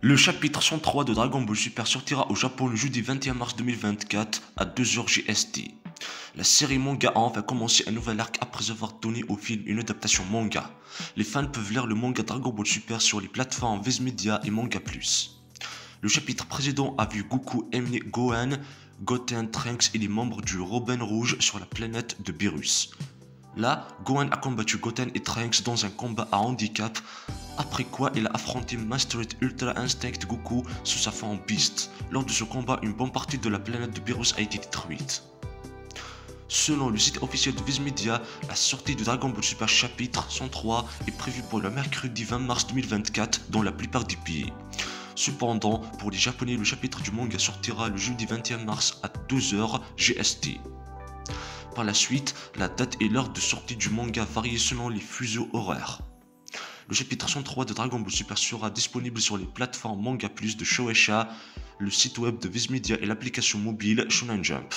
Le chapitre 103 de Dragon Ball Super sortira au Japon le jeudi 21 mars 2024 à 2h GST. La série manga a enfin commencé un nouvel arc après avoir donné au film une adaptation manga. Les fans peuvent lire le manga Dragon Ball Super sur les plateformes Viz Media et Manga Plus. Le chapitre précédent a vu Goku emmener Gohan, Goten, Trunks et les membres du Robin Rouge sur la planète de Beerus. Là, Gohan a combattu Goten et Trunks dans un combat à handicap, après quoi il a affronté Mastered Ultra Instinct Goku sous sa forme Beast. Lors de ce combat, une bonne partie de la planète de Beerus a été détruite. Selon le site officiel de Viz Media, la sortie de Dragon Ball Super chapitre 103 est prévue pour le mercredi 20 mars 2024 dans la plupart des pays. Cependant, pour les japonais, le chapitre du manga sortira le jeudi 21 mars à 12h GST. Par la suite, la date et l'heure de sortie du manga varient selon les fuseaux horaires. Le chapitre 103 de Dragon Ball Super sera disponible sur les plateformes Manga Plus de Shueisha, le site web de Viz Media et l'application mobile Shonen Jump.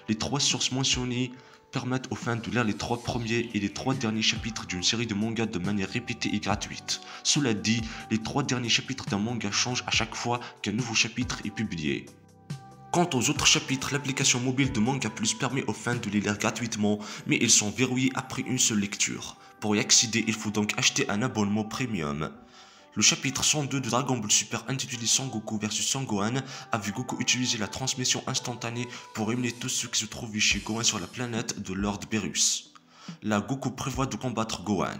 Les trois sources mentionnées permettent aux fans de lire les trois premiers et les trois derniers chapitres d'une série de mangas de manière répétée et gratuite. Cela dit, les trois derniers chapitres d'un manga changent à chaque fois qu'un nouveau chapitre est publié. Quant aux autres chapitres, l'application mobile de Manga Plus permet aux fans de les lire gratuitement, mais ils sont verrouillés après une seule lecture. Pour y accéder, il faut donc acheter un abonnement premium. Le chapitre 102 de Dragon Ball Super intitulé Son Goku vs Son Gohan a vu Goku utiliser la transmission instantanée pour éliminer tous ceux qui se trouvaient chez Gohan sur la planète de Lord Beerus. Là, Goku prévoit de combattre Gohan.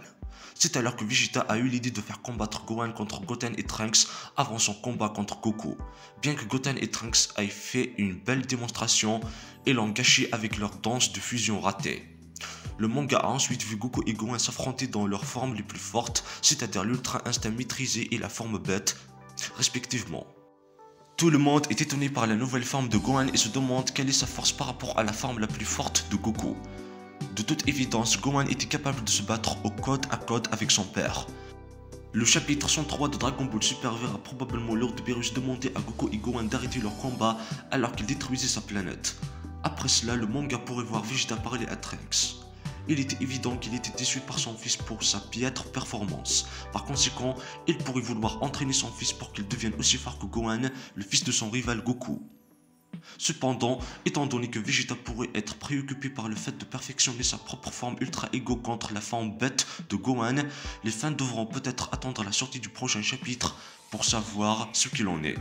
C'est alors que Vegeta a eu l'idée de faire combattre Gohan contre Goten et Trunks avant son combat contre Goku. Bien que Goten et Trunks aient fait une belle démonstration et l'ont gâché avec leur danse de fusion ratée. Le manga a ensuite vu Goku et Gohan s'affronter dans leurs formes les plus fortes, c'est-à-dire l'Ultra Instinct maîtrisé et la forme bête, respectivement. Tout le monde est étonné par la nouvelle forme de Gohan et se demande quelle est sa force par rapport à la forme la plus forte de Goku. De toute évidence, Gohan était capable de se battre au côte à côte avec son père. Le chapitre 103 de Dragon Ball Super verra probablement Lord Beerus demander à Goku et Gohan d'arrêter leur combat alors qu'ils détruisaient sa planète. Après cela, le manga pourrait voir Vegeta parler à Trunks. Il était évident qu'il était déçu par son fils pour sa piètre performance. Par conséquent, il pourrait vouloir entraîner son fils pour qu'il devienne aussi fort que Gohan, le fils de son rival Goku. Cependant, étant donné que Vegeta pourrait être préoccupé par le fait de perfectionner sa propre forme Ultra Ego contre la forme bête de Gohan, les fans devront peut-être attendre la sortie du prochain chapitre pour savoir ce qu'il en est.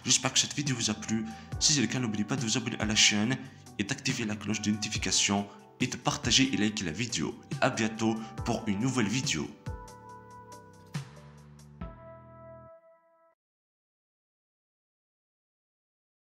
J'espère que cette vidéo vous a plu. Si c'est le cas, n'oubliez pas de vous abonner à la chaîne et d'activer la cloche de notification et de partager et liker la vidéo. Et à bientôt pour une nouvelle vidéo.